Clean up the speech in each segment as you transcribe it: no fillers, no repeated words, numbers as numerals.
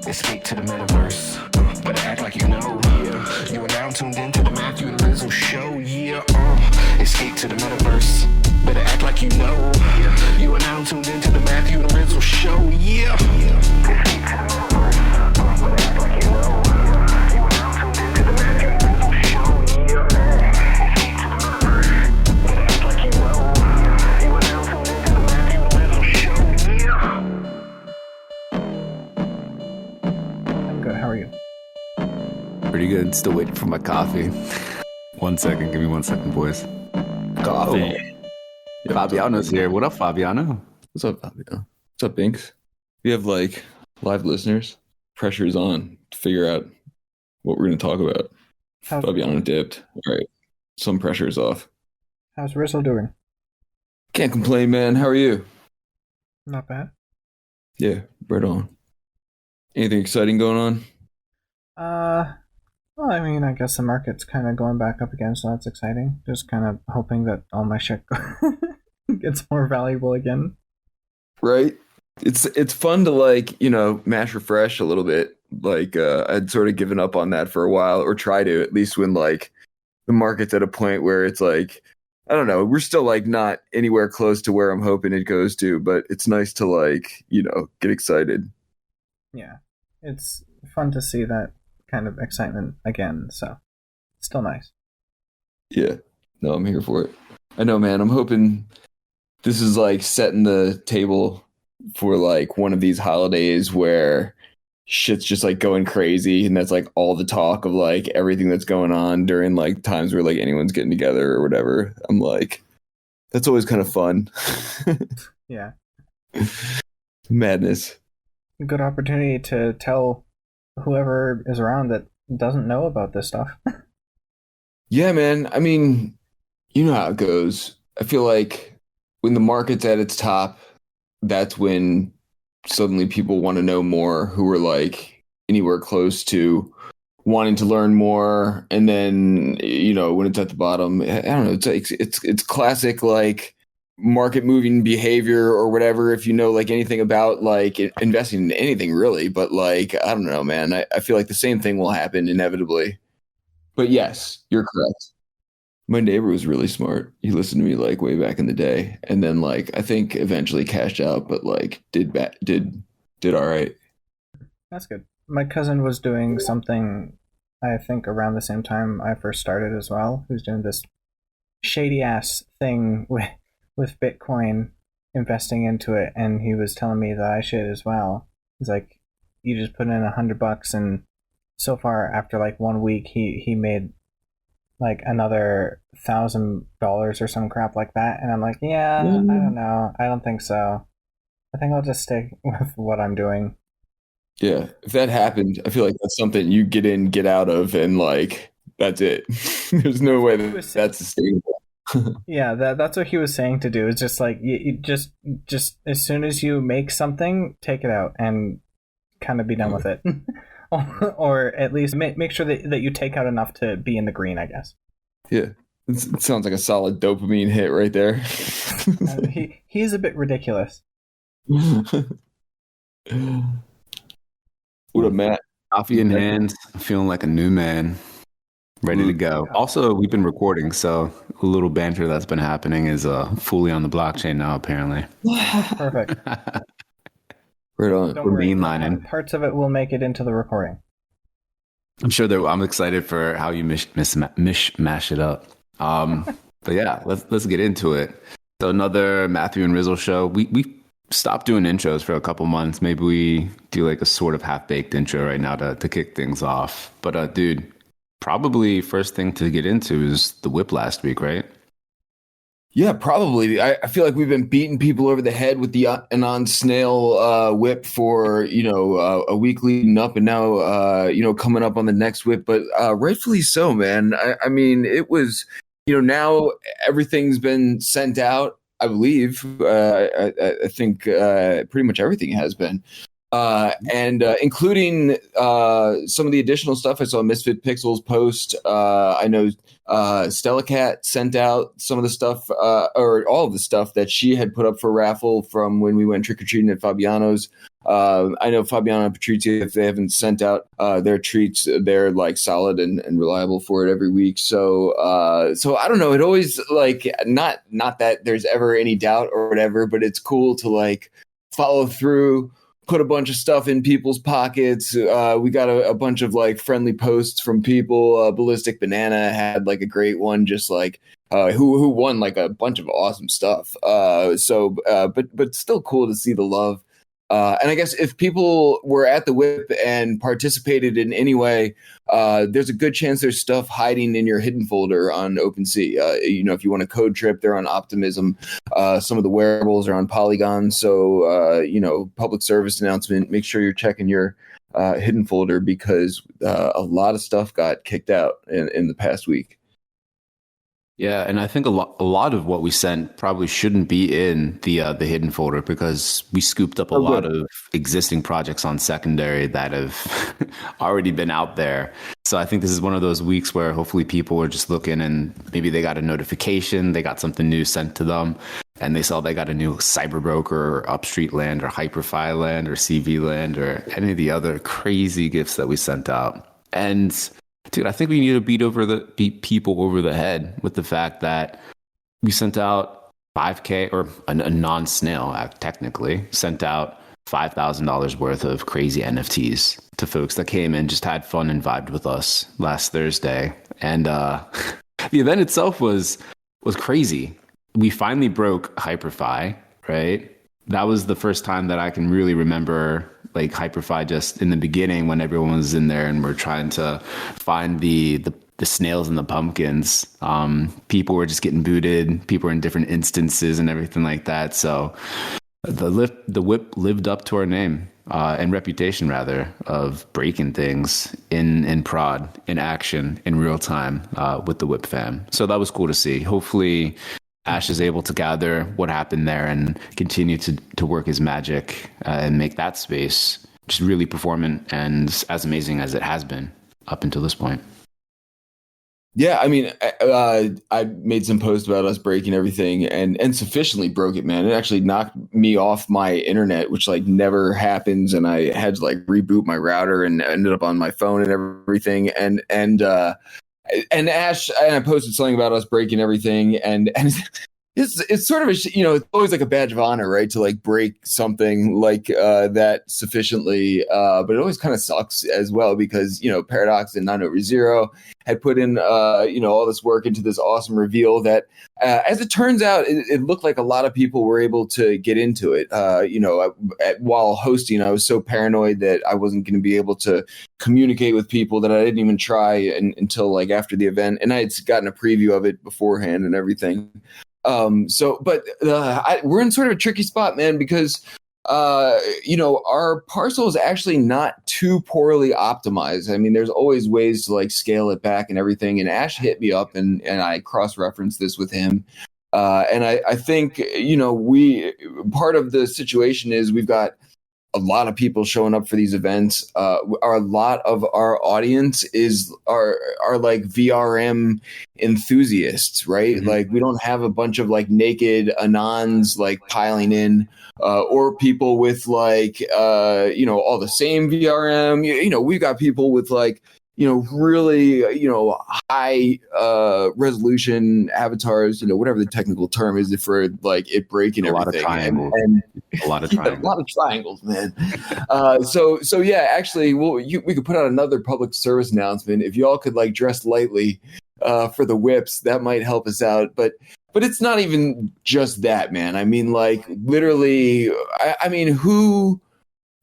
Escape to the metaverse. Better act like you know. Yeah. You are now tuned into the Matthew and Rizzle show. Yeah. Escape to the metaverse. Better act like you know. Yeah. You are now tuned into the Matthew and Rizzle show. Yeah. Escape to the metaverse. Better act like you know. You are now tuned into the Matthew and Rizzle show. Yeah. Escape to the metaverse. Better act like you know. You are now tuned into the Matthew and Rizzle show. Yeah. I'm good. How are you? Pretty good. Still waiting for my coffee. 1 second. Give me 1 second, boys. Coffee. Oh. Fabiano's here. What up, Fabiano? What's up, Fabiano? What's up, Binks? We have like live listeners. Pressure's on to figure out what we're going to talk about. Fabiano dipped. All right. Some pressure is off. How's Rizzle doing? Can't complain, man. How are you? Not bad. Yeah, right on. Anything exciting going on? Well, I mean, I guess the market's kind of going back up again, so that's exciting. Just kind of hoping that all my shit gets more valuable again. Right? It's fun to like, mash refresh a little bit. Like I'd sort of given up on that for a while, or try to, at least when like the market's at a point where it's like, I don't know, we're still like not anywhere close to where I'm hoping it goes to, but it's nice to like, get excited. Yeah. It's fun to see that kind of excitement again, so still nice. Yeah. No, I'm here for it. I know, man. I'm hoping this is like setting the table for like one of these holidays where shit's just like going crazy, and that's like all the talk of like everything that's going on during like times where like anyone's getting together or whatever. I'm like, that's always kind of fun. Yeah. Madness. Good opportunity to tell whoever is around that doesn't know about this stuff. Yeah, man. I mean, you know how it goes. I feel like when the market's at its top, that's when suddenly people want to know more, who are like anywhere close to wanting to learn more. And then, when it's at the bottom, I don't know, it's like, it's classic, like market moving behavior or whatever, if you know like anything about like investing in anything really. But like, I don't know, man, I feel like the same thing will happen inevitably. But yes, you're correct. My neighbor was really smart. He listened to me like way back in the day, and then like I think eventually cashed out, but like did all right. That's good. My cousin was doing something, I think around the same time I first started as well. He was doing this shady ass thing with Bitcoin, investing into it, and he was telling me that I should as well. He's like, you just put in $100, and so far after like 1 week, he made like another $1,000 or some crap like that. And I'm like, yeah, I don't know. I don't think so. I think I'll just stick with what I'm doing. Yeah. If that happened, I feel like that's something you get in, get out of, and like, that's it. There's no way that's sustainable. Yeah, that's what he was saying to do. It's just like, you just as soon as you make something, take it out and kind of be done with it. Or at least make sure that you take out enough to be in the green, I guess. Yeah, it sounds like a solid dopamine hit right there. He's a bit ridiculous. What up, Matt? Coffee in hand, feeling like a new man, ready to go. Also, we've been recording, so a little banter that's been happening is fully on the blockchain now, apparently. Perfect. Right on. Don't We're worry, mainlining. parts of it will make it into the recording. I'm sure that I'm excited for how you mash it up. But yeah, let's get into it. So another Matthew and Rizzle show. We stopped doing intros for a couple months. Maybe we do like a sort of half-baked intro right now to kick things off. But dude, probably first thing to get into is the WIP last week, right? Yeah, probably. I feel like we've been beating people over the head with the Anon snail WIP for, a week leading up, and now, coming up on the next WIP. But rightfully so, man. I mean, it was, now everything's been sent out, I believe. I think pretty much everything has been. And including some of the additional stuff. I saw Misfit Pixels post. I know Stella Cat sent out some of the stuff, or all of the stuff that she had put up for raffle from when we went trick-or-treating at Fabiano's. I know Fabiano and Patrizia, if they haven't sent out their treats, they're like solid and reliable for it every week. So I don't know. It always like not that there's ever any doubt or whatever, but it's cool to like follow through, put a bunch of stuff in people's pockets. We got a bunch of like friendly posts from people. Ballistic Banana had like a great one, just like who won like a bunch of awesome stuff. But still cool to see the love. And I guess if people were at the WIP and participated in any way, there's a good chance there's stuff hiding in your hidden folder on OpenSea. If you want a code trip, they're on Optimism. Some of the wearables are on Polygon. So, public service announcement, make sure you're checking your hidden folder because a lot of stuff got kicked out in the past week. Yeah, and I think a lot of what we sent probably shouldn't be in the hidden folder because we scooped up a lot of existing projects on secondary that have already been out there. So I think this is one of those weeks where hopefully people are just looking and maybe they got a notification, they got something new sent to them, and they saw they got a new Cyberbroker or Upstreet Land or Hyperfi Land or CV Land or any of the other crazy gifts that we sent out. And dude, I think we need to beat people over the head with the fact that we sent out 5K or a non-snail act technically sent out $5,000 worth of crazy NFTs to folks that came and just had fun and vibed with us last Thursday. And the event itself was crazy. We finally broke Hyperfi, right? That was the first time that I can really remember like Hyperfi just in the beginning when everyone was in there and we're trying to find the snails and the pumpkins. People were just getting booted. People were in different instances and everything like that. So the WIP lived up to our name and reputation rather of breaking things in prod, in action, in real time with the WIP fam. So that was cool to see. Hopefully Ash is able to gather what happened there and continue to work his magic and make that space just really performant and as amazing as it has been up until this point. Yeah, I mean, I made some posts about us breaking everything and sufficiently broke it, man. It actually knocked me off my internet, which like never happens. And I had to like reboot my router and ended up on my phone and everything. And Ash, and I posted something about us breaking everything, and it's sort of it's always like a badge of honor, right, to like break something like that sufficiently, but it always kind of sucks as well because Paradox and 9/0 had put in all this work into this awesome reveal that as it turns out it looked like a lot of people were able to get into it. While hosting, I was so paranoid that I wasn't going to be able to communicate with people that I didn't even try until like after the event, and I had gotten a preview of it beforehand and everything. We're in sort of a tricky spot, man, because our parcel is actually not too poorly optimized. I mean, there's always ways to like scale it back and everything. And Ash hit me up and I cross-referenced this with him. And I think, part of the situation is we've got a lot of people showing up for these events. A lot of our audience are like VRM enthusiasts, right? Mm-hmm. Like we don't have a bunch of like naked anons like piling in, or people with like all the same VRM. We've got people with like really high resolution avatars, whatever the technical term is for like it breaking everything. A lot of triangles, man. So yeah, actually, we could put out another public service announcement. If y'all could like dress lightly for the whips, that might help us out. But it's not even just that, man. I mean, like literally, I mean, who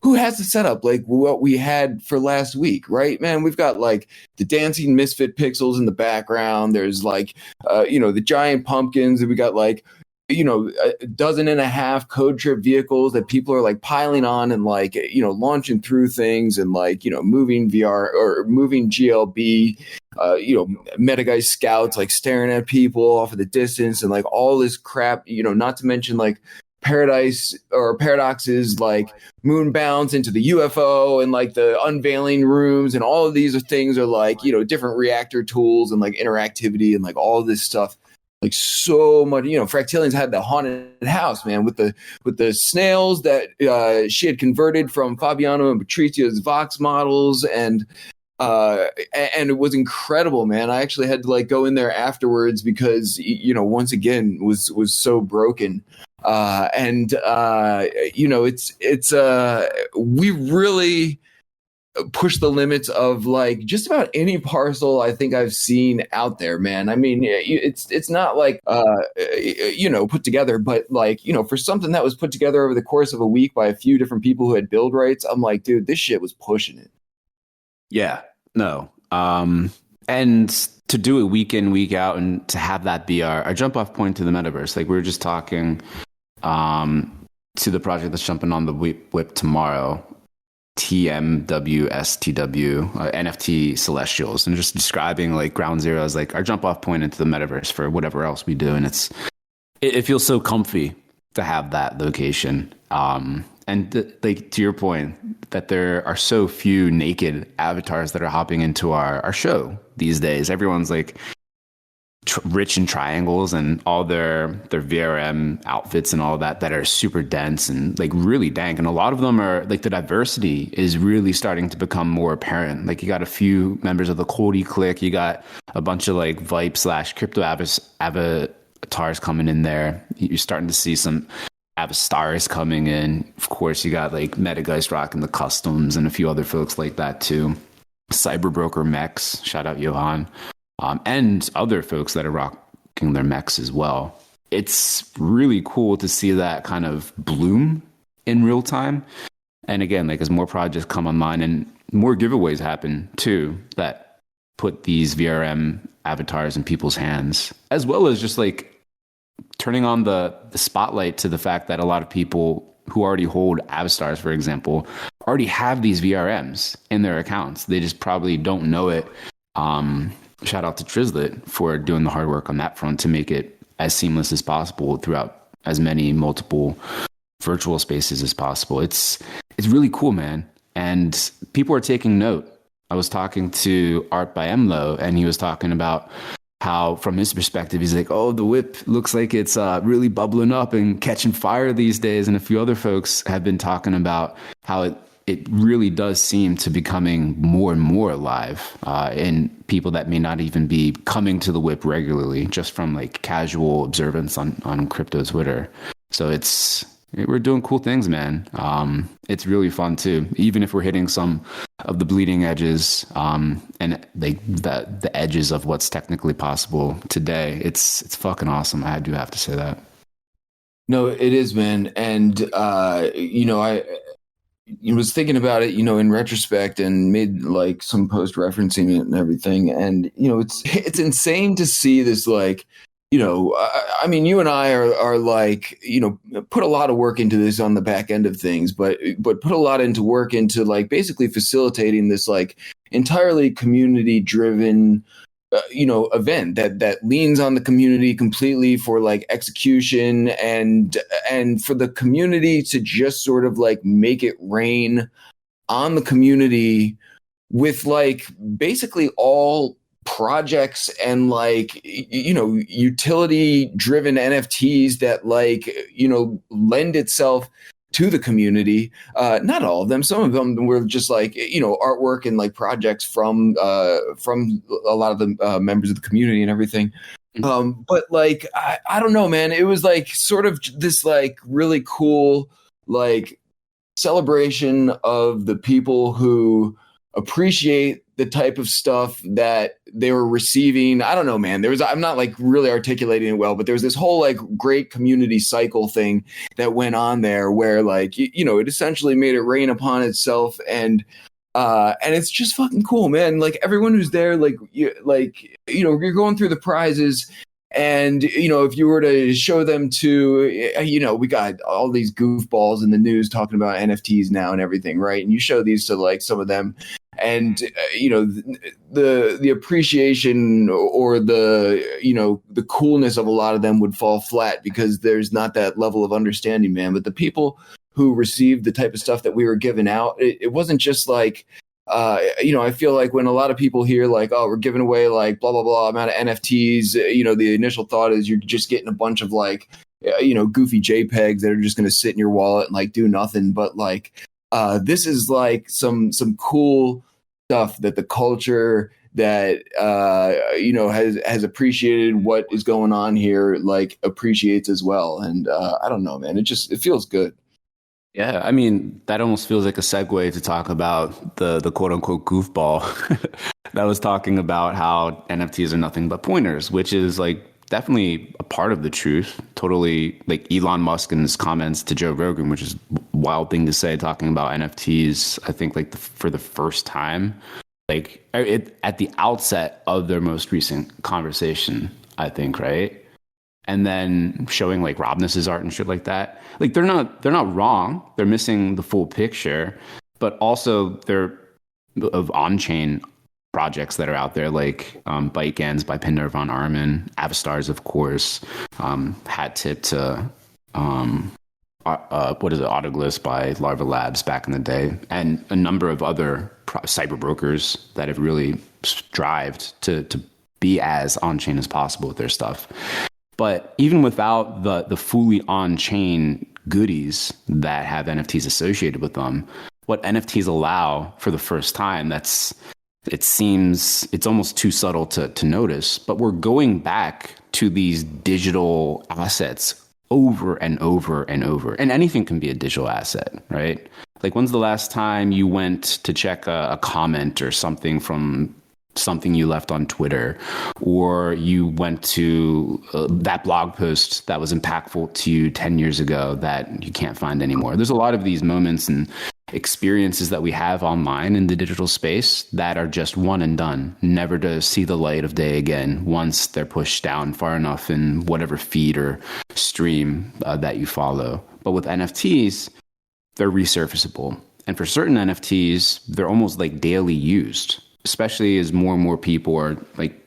has the setup like what we had for last week, right, man? We've got like the dancing misfit pixels in the background. There's like, the giant pumpkins, and we got like, a dozen and a half code trip vehicles that people are like piling on and like, launching through things and like, moving VR or moving GLB, Metageist scouts like staring at people off of the distance and like all this crap, not to mention like Paradox's like moon bounce into the UFO and like the unveiling rooms and all of these things are like different reactor tools and like interactivity and like all of this stuff like so much. Fractalians had the haunted house, man, with the snails that she had converted from Fabiano and Patrizio's Vox models, and it was incredible, man. I actually had to like go in there afterwards because once again was so broken. We really push the limits of like just about any parcel I think I've seen out there, man. I mean, it's not like put together, but like for something that was put together over the course of a week by a few different people who had build rights, I'm like, dude, this shit was pushing it. Yeah, no. And to do it week in, week out, and to have that be our jump off point to the metaverse. Like we were just talking to the project that's jumping on the WIP tomorrow, TMWSTW, NFT Celestials, and just describing like Ground Zero as like our jump off point into the metaverse for whatever else we do. And it feels so comfy to have that location. Like to your point, that there are so few naked avatars that are hopping into our show these days. Everyone's like rich in triangles and all their VRM outfits and all that are super dense and like really dank. And a lot of them are like the diversity is really starting to become more apparent. Like you got a few members of the Cody clique, you got a bunch of like Vipe / crypto avatars coming in there. You're starting to see some Avastars coming in. Of course, you got like Metageist rocking the customs and a few other folks like that too. Cyberbroker mechs, shout out Johan, and other folks that are rocking their mechs as well. It's really cool to see that kind of bloom in real time. And again, like as more projects come online and more giveaways happen too, that put these VRM avatars in people's hands, as well as just like turning on the spotlight to the fact that a lot of people who already hold Avastars, for example, already have these VRMs in their accounts. They just probably don't know it. Shout out to Trizlet for doing the hard work on that front to make it as seamless as possible throughout as many multiple virtual spaces as possible. It's really cool, man. And people are taking note. I was talking to Art by Emlo, and he was talking about how, from his perspective, he's like, oh, the WIP looks like it's really bubbling up and catching fire these days. And a few other folks have been talking about how it really does seem to becoming more and more alive in people that may not even be coming to the WIP regularly, just from like casual observance on crypto Twitter. So we're doing cool things, man. It's really fun too, even if we're hitting some of the bleeding edges and like the edges of what's technically possible today. It's fucking awesome. I do have to say that. No, it is, man. And I was thinking about it, in retrospect, and made like some post referencing it and everything. And it's insane to see this, like, I mean, you and I are like, put a lot of work into this on the back end of things, but put a lot into work into like basically facilitating this like entirely community driven, event that leans on the community completely for like execution and for the community to just sort of like make it rain on the community with like basically all projects and like utility driven NFTs that like lend itself to the community. Not all of them. Some of them were just like artwork and like projects from a lot of the members of the community and everything. But like I don't know, man. It was like sort of this like really cool like celebration of the people who appreciate the type of stuff that they were receiving. I don't know, man. I'm not like really articulating it well, but there was this whole like great community cycle thing that went on there where like, it essentially made it rain upon itself. And it's just fucking cool, man. Like everyone who's there, you're going through the prizes. And, if you were to show them to, we got all these goofballs in the news talking about NFTs now and everything, right? And you show these to like some of them, and the appreciation or the coolness of a lot of them would fall flat because there's not that level of understanding, man. But the people who received the type of stuff that we were giving out, it wasn't just like I feel like when a lot of people hear like, oh, we're giving away like blah, blah, blah amount of NFTs, the initial thought is you're just getting a bunch of like, goofy JPEGs that are just going to sit in your wallet and like do nothing. But like, this is like some cool stuff that the culture that, has appreciated what is going on here, like appreciates as well. And I don't know, man, it feels good. Yeah, I mean, that almost feels like a segue to talk about the quote unquote goofball that was talking about how NFTs are nothing but pointers, which is like definitely a part of the truth. Totally like Elon Musk in his comments to Joe Rogan, which is a wild thing to say, talking about NFTs, I think like for the first time, like at the outset of their most recent conversation, I think, right? And then showing like Robness's art and shit like that. Like they're not wrong. They're missing the full picture, but also they're of on-chain projects that are out there, like ByteGANs by Pinder von Arman, Avastars, of course, Hat Tip to Autoglyphs by Larva Labs back in the day, and a number of other cyber brokers that have really strived to be as on-chain as possible with their stuff. But even without the fully on-chain goodies that have NFTs associated with them, what NFTs allow for the first time, it seems it's almost too subtle to notice, but we're going back to these digital assets over and over and over. And anything can be a digital asset, right? Like when's the last time you went to check a comment or something from something you left on Twitter, or you went to that blog post that was impactful to you 10 years ago that you can't find anymore? There's a lot of these moments and experiences that we have online in the digital space that are just one and done, never to see the light of day again once they're pushed down far enough in whatever feed or stream that you follow. But with NFTs, they're resurfaceable. And for certain NFTs, they're almost like daily used, especially as more and more people are like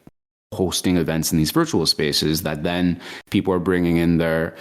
hosting events in these virtual spaces that then people are bringing in their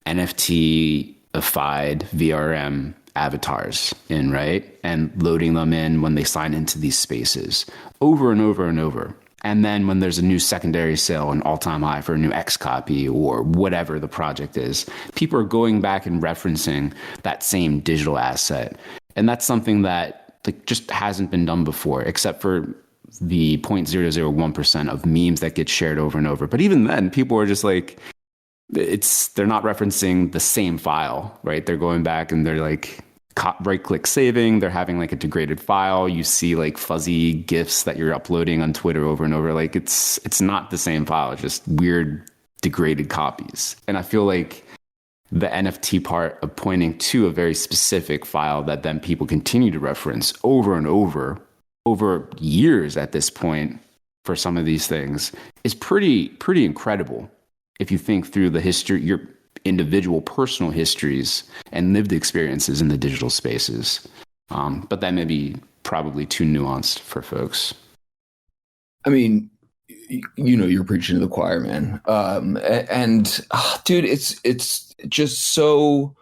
NFT-ified VRM avatars in, right? And loading them in when they sign into these spaces over and over and over. And then when there's a new secondary sale, an all-time high for a new X copy or whatever the project is, people are going back and referencing that same digital asset. And that's something that like just hasn't been done before, except for the 0.001% of memes that get shared over and over. But even then, people are just like, they're not referencing the same file, right? They're going back and they're like right-click saving. They're having like a degraded file. You see like fuzzy GIFs that you're uploading on Twitter over and over. Like it's not the same file, it's just weird degraded copies. And I feel like the NFT part of pointing to a very specific file that then people continue to reference over and over years at this point for some of these things is pretty incredible if you think through the history, your individual personal histories and lived experiences in the digital spaces. But that may be probably too nuanced for folks. I mean, you're preaching to the choir, man. Dude, it's just so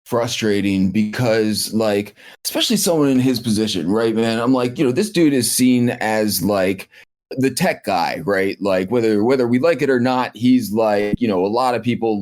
frustrating because like, especially someone in his position, right, man? I'm like, this dude is seen as like the tech guy, right? Like whether we like it or not, he's like, a lot of people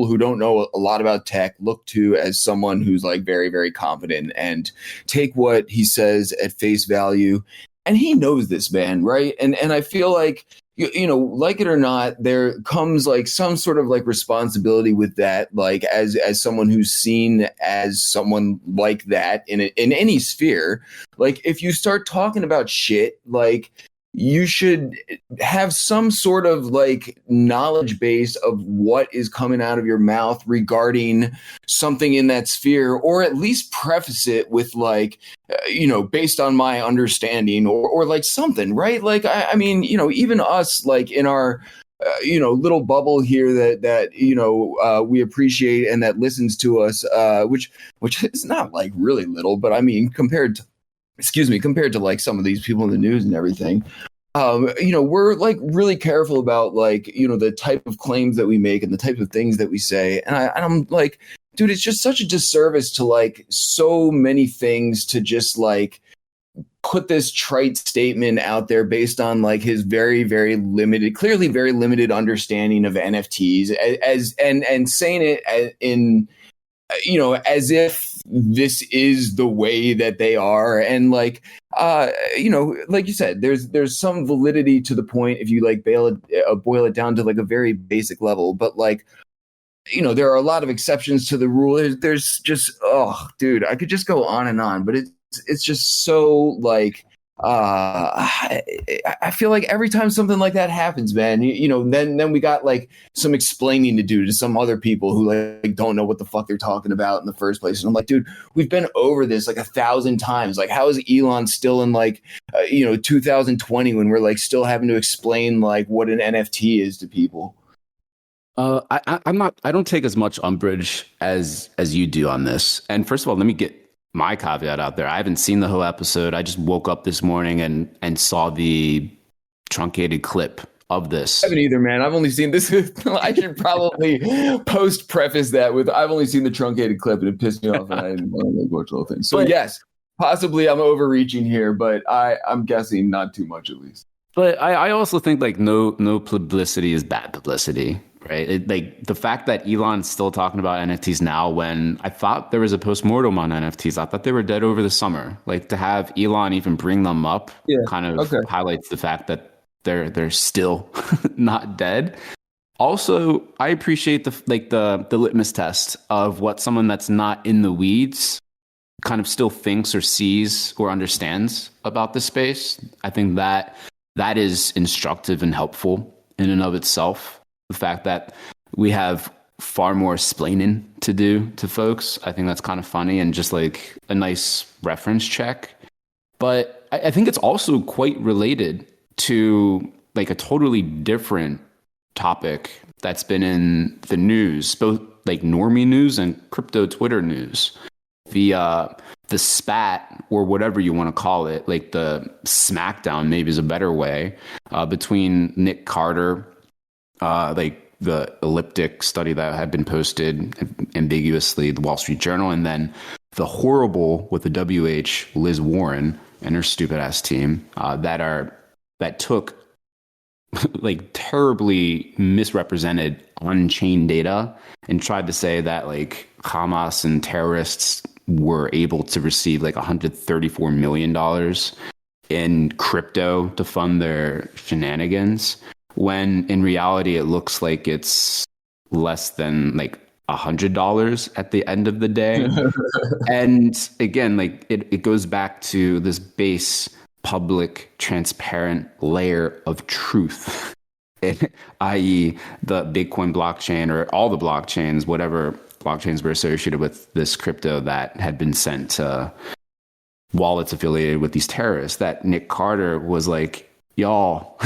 who don't know a lot about tech look to as someone who's like very, very competent and take what he says at face value. And he knows this, man, right? And I feel like, like it or not, there comes like some sort of like responsibility with that, like as someone who's seen as someone like that in any sphere. Like if you start talking about shit, like you should have some sort of like knowledge base of what is coming out of your mouth regarding something in that sphere, or at least preface it with like, based on my understanding or like something, right? Like, I mean, even us, like in our, little bubble here that we appreciate and that listens to us, which is not like really little, but I mean, compared to like some of these people in the news and everything, we're like really careful about like, the type of claims that we make and the type of things that we say. And I'm like, dude, it's just such a disservice to like so many things to just like put this trite statement out there based on like his very, very limited, clearly very limited understanding of NFTs, and saying it in, you know, as if this is the way that they are. And like, you know, like you said, there's some validity to the point if you like boil it down to like a very basic level. But like, you know, there are a lot of exceptions to the rule. There's just, oh, dude, I could just go on, but it's just so like, I feel like every time something like that happens, man, you know, then we got like some explaining to do to some other people who like don't know what the fuck they're talking about in the first place. And I'm like, dude, we've been over this like 1,000 times. Like, how is Elon still in like, you know, 2020 when we're like still having to explain like what an NFT is to people? I don't take as much umbrage as you do on this. And first of all, let me get my caveat out there. I haven't seen the whole episode. I just woke up this morning and saw the truncated clip of this. I haven't either, man. I've only seen this. I should probably preface that with I've only seen the truncated clip and it pissed me off and I didn't want to watch the whole thing. So yes, possibly I'm overreaching here, but I'm guessing not too much at least. But I also think like no publicity is bad publicity. Right. Like the fact that Elon's still talking about NFTs now when I thought there was a postmortem on NFTs. I thought they were dead over the summer. Like to have Elon even bring them up kind of highlights the fact that they're still not dead. Also, I appreciate the litmus test of what someone that's not in the weeds kind of still thinks or sees or understands about the space. I think that is instructive and helpful in and of itself. The fact that we have far more splaining to do to folks, I think that's kind of funny and just like a nice reference check. But I think it's also quite related to like a totally different topic that's been in the news, both like normie news and crypto Twitter news. The spat, or whatever you want to call it, like the smackdown maybe is a better way, between Nic Carter, like the elliptic study that had been posted ambiguously, the Wall Street Journal, and then the horrible with the WH Liz Warren and her stupid ass team that took like terribly misrepresented on-chain data and tried to say that like Hamas and terrorists were able to receive like $134 million in crypto to fund their shenanigans, when in reality it looks like it's less than like $100 at the end of the day. And again, like it goes back to this base public transparent layer of truth, i.e. the Bitcoin blockchain or all the blockchains, whatever blockchains were associated with this crypto that had been sent to wallets affiliated with these terrorists, that Nic Carter was like, y'all,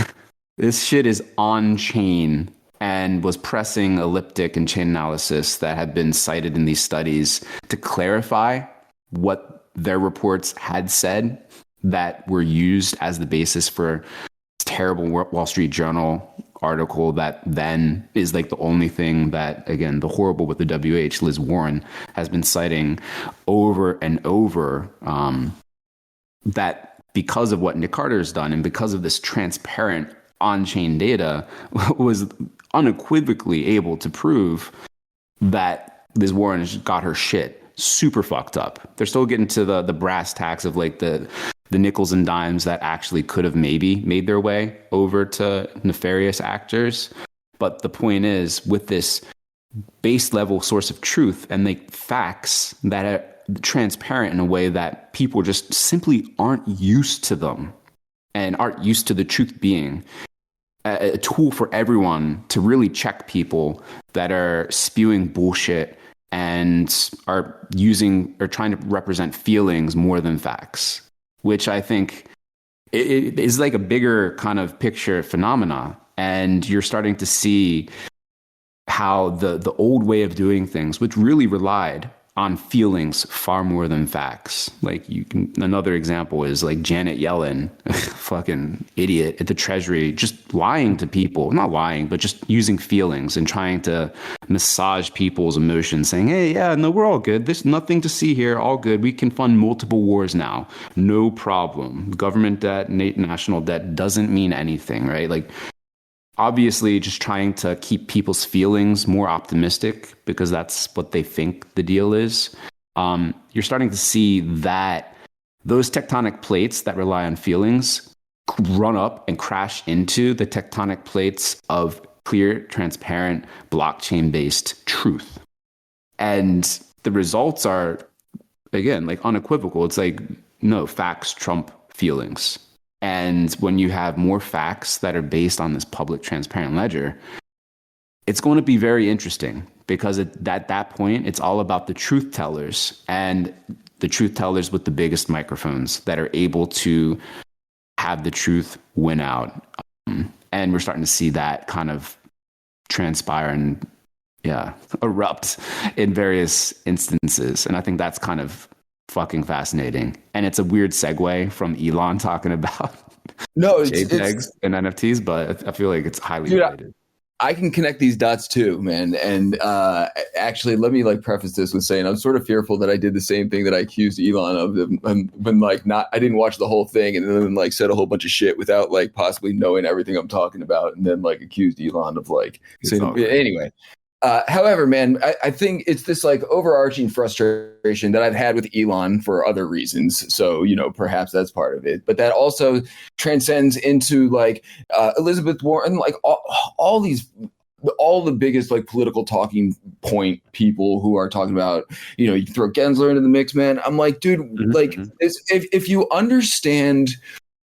this shit is on chain, and was pressing elliptic and chain analysis that had been cited in these studies to clarify what their reports had said that were used as the basis for this terrible Wall Street Journal article that then is like the only thing that, again, the horrible with the WH, Liz Warren, has been citing over and over, that because of what Nic Carter has done and because of this transparent on-chain data, was unequivocally able to prove that Liz Warren has got her shit super fucked up. They're still getting to the brass tacks of like the nickels and dimes that actually could have maybe made their way over to nefarious actors. But the point is, with this base level source of truth and the facts that are transparent in a way that people just simply aren't used to them and aren't used to the truth being a tool for everyone to really check people that are spewing bullshit and are using or trying to represent feelings more than facts, which I think it is like a bigger kind of picture phenomena. And you're starting to see how the old way of doing things, which really relied on feelings far more than facts. Like another example is like Janet Yellen, fucking idiot at the Treasury, just lying to people, not lying, but just using feelings and trying to massage people's emotions, saying, hey, yeah, no, we're all good. There's nothing to see here. All good. We can fund multiple wars now. No problem. Government debt, national debt doesn't mean anything, right? Like, obviously just trying to keep people's feelings more optimistic because that's what they think the deal is. You're starting to see that those tectonic plates that rely on feelings run up and crash into the tectonic plates of clear, transparent, blockchain-based truth. And the results are, again, like unequivocal. It's like, no, facts trump feelings. And when you have more facts that are based on this public transparent ledger, it's going to be very interesting because at that point, it's all about the truth tellers and the truth tellers with the biggest microphones that are able to have the truth win out. And we're starting to see that kind of transpire and erupt in various instances. And I think that's kind of fucking fascinating. And it's a weird segue from Elon talking about JPEGs and NFTs, but I feel like it's highly related. I can connect these dots too, man. And actually, let me like preface this with saying I'm sort of fearful that I did the same thing that I accused Elon of, when like I didn't watch the whole thing and then like said a whole bunch of shit without like possibly knowing everything I'm talking about, and then like accused Elon of like saying, anyway. However, man, I think it's this like overarching frustration that I've had with Elon for other reasons. So, perhaps that's part of it. But that also transcends into like Elizabeth Warren, like all the biggest like political talking point people who are talking about, you throw Gensler into the mix, man. I'm like, dude, like if you understand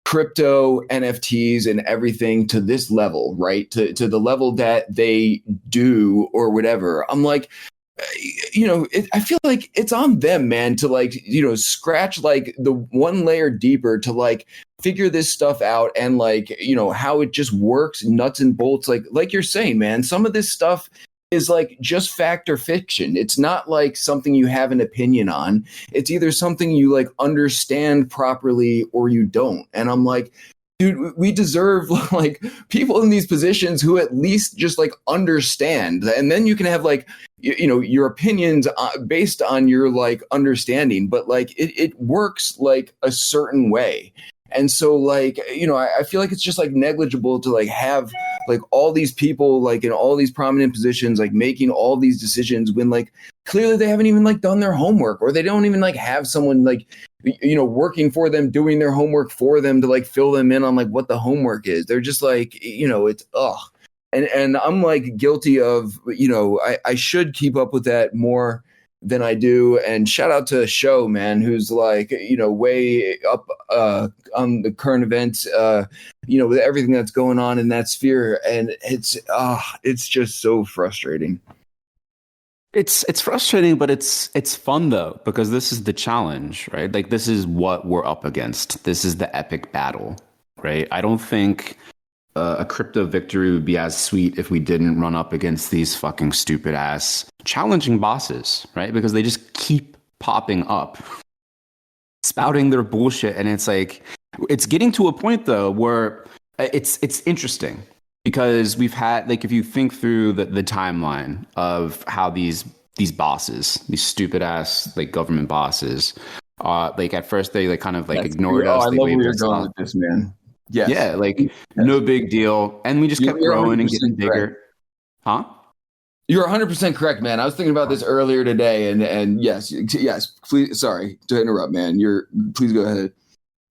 crypto, NFTs, and everything to this level, right? To the level that they do or whatever. I'm like, I feel like it's on them, man, to like, scratch like the one layer deeper to like figure this stuff out and like, how it just works, nuts and bolts. Like you're saying, man, some of this stuff is like just fact or fiction. It's not like something you have an opinion on. It's either something you like understand properly or you don't. And I'm like, dude, we deserve like people in these positions who at least just like understand. And then you can have like, your opinions based on your like understanding, but like it works like a certain way. And so like, I feel like it's just like negligible to like have like all these people like in all these prominent positions, like making all these decisions when like clearly they haven't even like done their homework, or they don't even like have someone like, working for them, doing their homework for them to like fill them in on like what the homework is. They're just like, it's And I'm like guilty of, I should keep up with that more than I do. And shout out to Show, man, who's like, way up on the current events, with everything that's going on in that sphere. And it's just so frustrating. It's frustrating, but it's fun though, because this is the challenge, right? Like this is what we're up against. This is the epic battle, right? I don't think a crypto victory would be as sweet if we didn't run up against these fucking stupid ass challenging bosses, right? Because they just keep popping up, spouting their bullshit. And it's like, it's getting to a point though, where it's interesting because we've had, like, if you think through the timeline of how these bosses, these stupid ass, like government bosses, like at first they like kind of like ignored us. I they love where you're going with this, man. Yes. Yeah, like no big deal. And we just kept growing and getting bigger. Huh? You're 100% correct, man. I was thinking about this earlier today, and yes, please, sorry to interrupt, man. Please go ahead.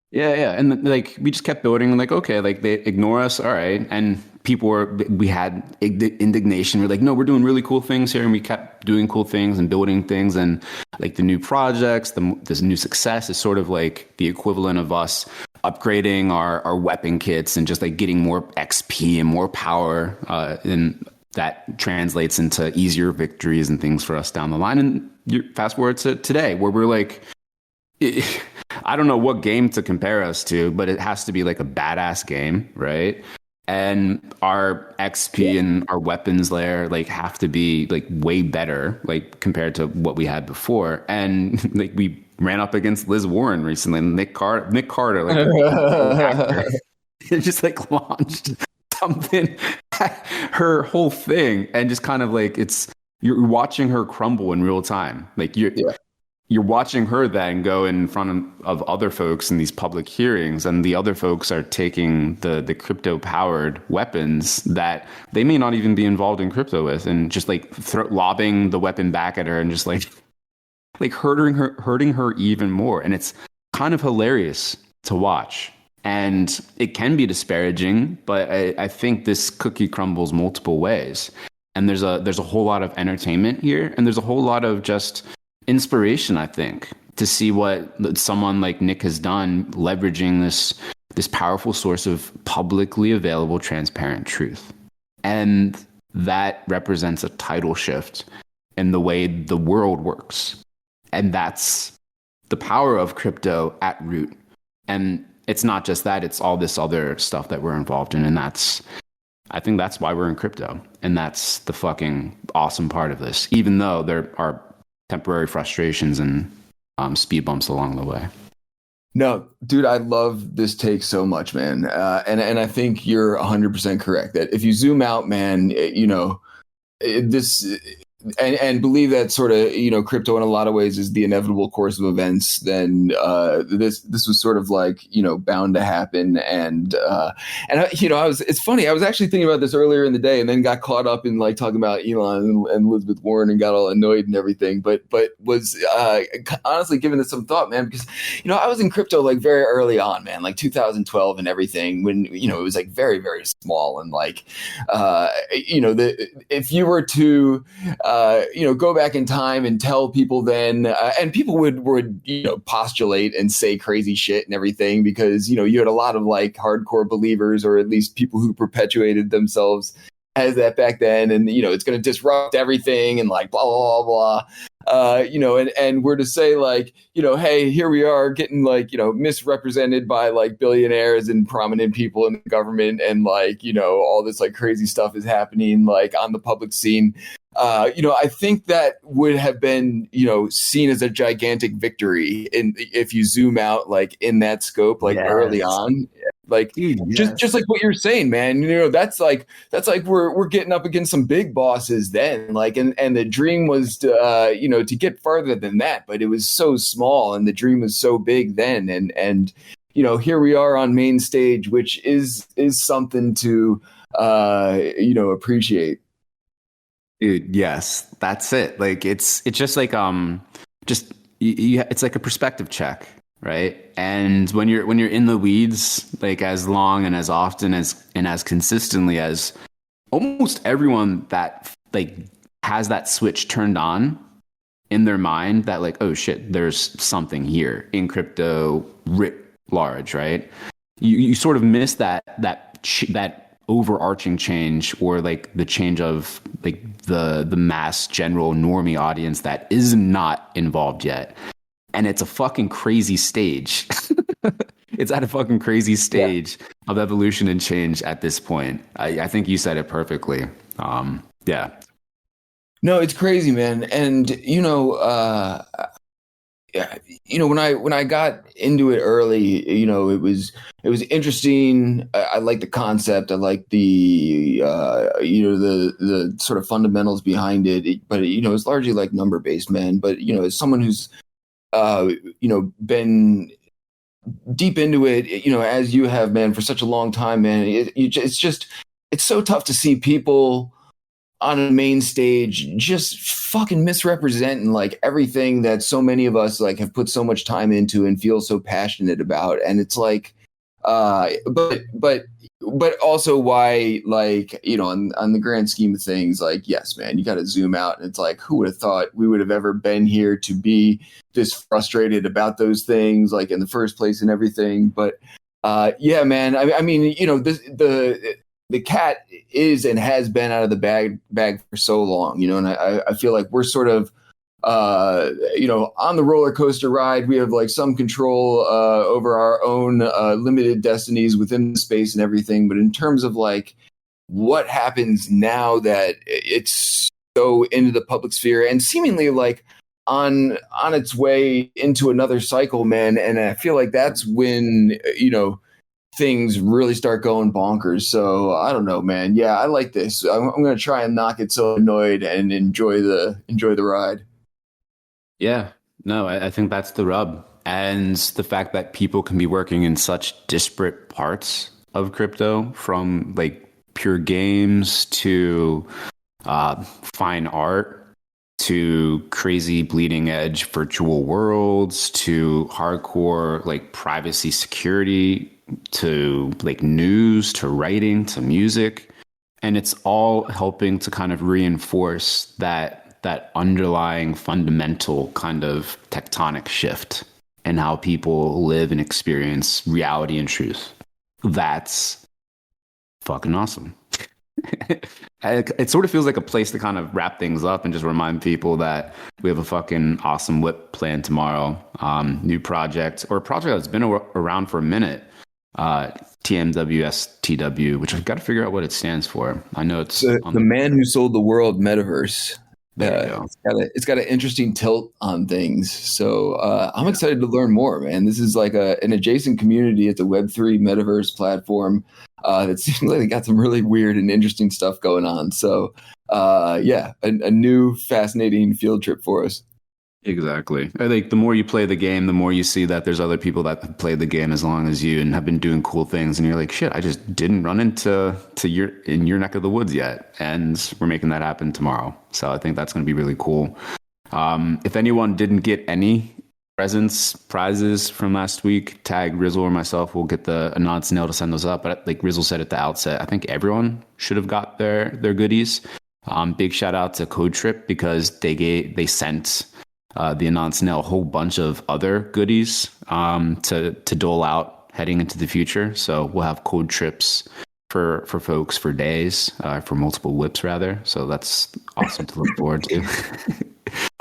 Yeah. And like we just kept building, like, okay, like they ignore us, all right. And we had indignation. We're like, no, we're doing really cool things here. And we kept doing cool things and building things. And like the new projects, this new success is sort of like the equivalent of us upgrading our weapon kits and just like getting more XP and more power. And that translates into easier victories and things for us down the line. And you fast forward to today where we're like, I don't know what game to compare us to, but it has to be like a badass game, right? and our XP and our weapons layer like have to be like way better like compared to what we had before. And like we ran up against Liz Warren recently, Nic Carter, like it just like launched something, her whole thing, and just kind of like you're watching her crumble in real time. Like you're watching her then go in front of other folks in these public hearings, and the other folks are taking the crypto powered weapons that they may not even be involved in crypto with, and just like lobbing the weapon back at her and just like hurting her even more. And it's kind of hilarious to watch. And it can be disparaging, but I think this cookie crumbles multiple ways. And there's a whole lot of entertainment here, and there's a whole lot of just inspiration, I think, to see what someone like Nic has done, leveraging this powerful source of publicly available, transparent truth. And that represents a tidal shift in the way the world works. And that's the power of crypto at root. And it's not just that, it's all this other stuff that we're involved in. And I think that's why we're in crypto. And that's the fucking awesome part of this, even though there are temporary frustrations and speed bumps along the way. No, dude, I love this take so much, man. And I think you're 100% correct that if you zoom out, man, this and believe that sort of, crypto in a lot of ways is the inevitable course of events, then this was sort of like, bound to happen. And it's funny. I was actually thinking about this earlier in the day and then got caught up in like talking about Elon and Elizabeth Warren and got all annoyed and everything, but was honestly giving this some thought, man, because, I was in crypto like very early on, man, like 2012 and everything when, it was like very, very small. And like, if you were to, go back in time and tell people then, and people would postulate and say crazy shit and everything because, you had a lot of like hardcore believers or at least people who perpetuated themselves as that back then. And, it's going to disrupt everything and like blah, blah, blah, blah. And we're to say like, hey, here we are getting like, misrepresented by like billionaires and prominent people in the government. And like, all this like crazy stuff is happening like on the public scene. I think that would have been, seen as a gigantic victory if you zoom out like in that scope, like early on, like just like what you're saying, man, that's like we're getting up against some big bosses then, like, and the dream was to get farther than that, but it was so small and the dream was so big then. And here we are on main stage, which is something to, appreciate. Dude, yes, that's it. Like it's just like it's like a perspective check, right? And when you're in the weeds, like as long and as often as and as consistently as almost everyone that like has that switch turned on in their mind, that like, oh shit, there's something here in crypto writ large, right? You sort of miss that overarching change, or like the change of like the mass general normie audience that is not involved yet. And it's a fucking crazy stage. It's at a fucking crazy stage of evolution and change at this point. I think you said it perfectly. Yeah. No, it's crazy, man. And, when I got into it early, it was interesting. I like the concept. I like the the sort of fundamentals behind it. But it's largely like number based, man. But as someone who's been deep into it, as you have, man, for such a long time, man, it's so tough to see people on a main stage just fucking misrepresenting like everything that so many of us like have put so much time into and feel so passionate about. And it's like but also why, like, on the grand scheme of things, like, yes, man, you got to zoom out, and it's like, who would have thought we would have ever been here to be this frustrated about those things, like, in the first place and everything. But yeah, man, I mean, the cat is and has been out of the bag for so long, and I feel like we're sort of on the roller coaster ride, we have like some control over our own limited destinies within the space and everything. But in terms of like what happens now that it's so into the public sphere and seemingly like on its way into another cycle, man. And I feel like that's when, things really start going bonkers. So I don't know, man. Yeah, I like this. I'm going to try and not get so annoyed and enjoy the ride. Yeah, no, I think that's the rub. And the fact that people can be working in such disparate parts of crypto, from like pure games to fine art to crazy bleeding edge virtual worlds to hardcore like privacy security to like news to writing to music. And it's all helping to kind of reinforce that underlying fundamental kind of tectonic shift in how people live and experience reality and truth. That's fucking awesome. It sort of feels like a place to kind of wrap things up and just remind people that we have a fucking awesome WIP plan tomorrow. New project, or a project that's been around for a minute. TMWSTW, which I've got to figure out what it stands for. I know it's the man who sold the world metaverse. There you go. It's got an interesting tilt on things. So I'm excited to learn more, man. This is like an adjacent community. It's a Web3 metaverse platform that seems like they got some really weird and interesting stuff going on. So a new fascinating field trip for us. Exactly. I think the more you play the game, the more you see that there's other people that have played the game as long as you and have been doing cool things. And you're like, shit, I just didn't run into your neck of the woods yet. And we're making that happen tomorrow. So I think that's going to be really cool. If anyone didn't get any prizes from last week, tag Rizzle or myself. We'll get the Anon Snail to send those up. But like Rizzle said at the outset, I think everyone should have got their goodies. Big shout out to Code Trip because they sent the Anon Snail a whole bunch of other goodies to dole out heading into the future. So we'll have code trips for folks for days, for multiple WIPs rather. So that's awesome to look forward to.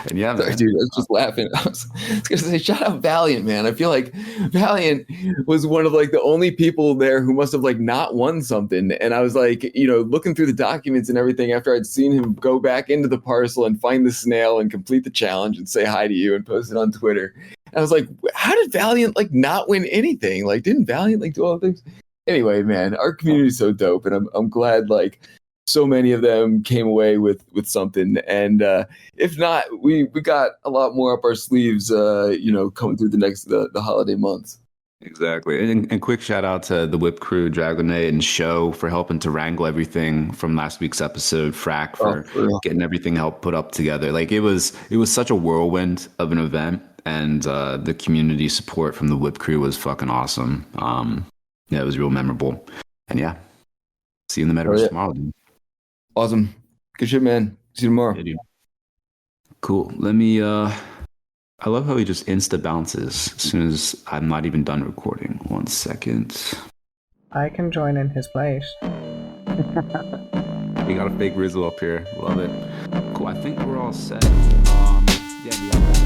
And yeah, sorry, dude, I was just laughing. I was gonna say, shout out Valiant, man. I feel like Valiant was one of like the only people there who must have like not won something. And I was like, looking through the documents and everything after I'd seen him go back into the parcel and find the snail and complete the challenge and say hi to you and post it on Twitter. And I was like, how did Valiant like not win anything? Like, didn't Valiant like do all the things? Anyway, man, our community is so dope, and I'm glad like so many of them came away with something. And if not, we got a lot more up our sleeves, coming through the holiday months. Exactly. And quick shout out to the WIP crew, Dragonate and Show, for helping to wrangle everything from last week's episode, Frack for getting everything helped put up together. Like it was such a whirlwind of an event, and the community support from the WIP crew was fucking awesome. It was real memorable. And yeah, see you in the metaverse tomorrow, dude. Awesome. Good shit, man. See you tomorrow. Yeah, cool. Let me I love how he just insta bounces as soon as I'm not even done recording. 1 second. I can join in his place. We got a fake Rizzle up here. Love it. Cool. I think we're all set. We have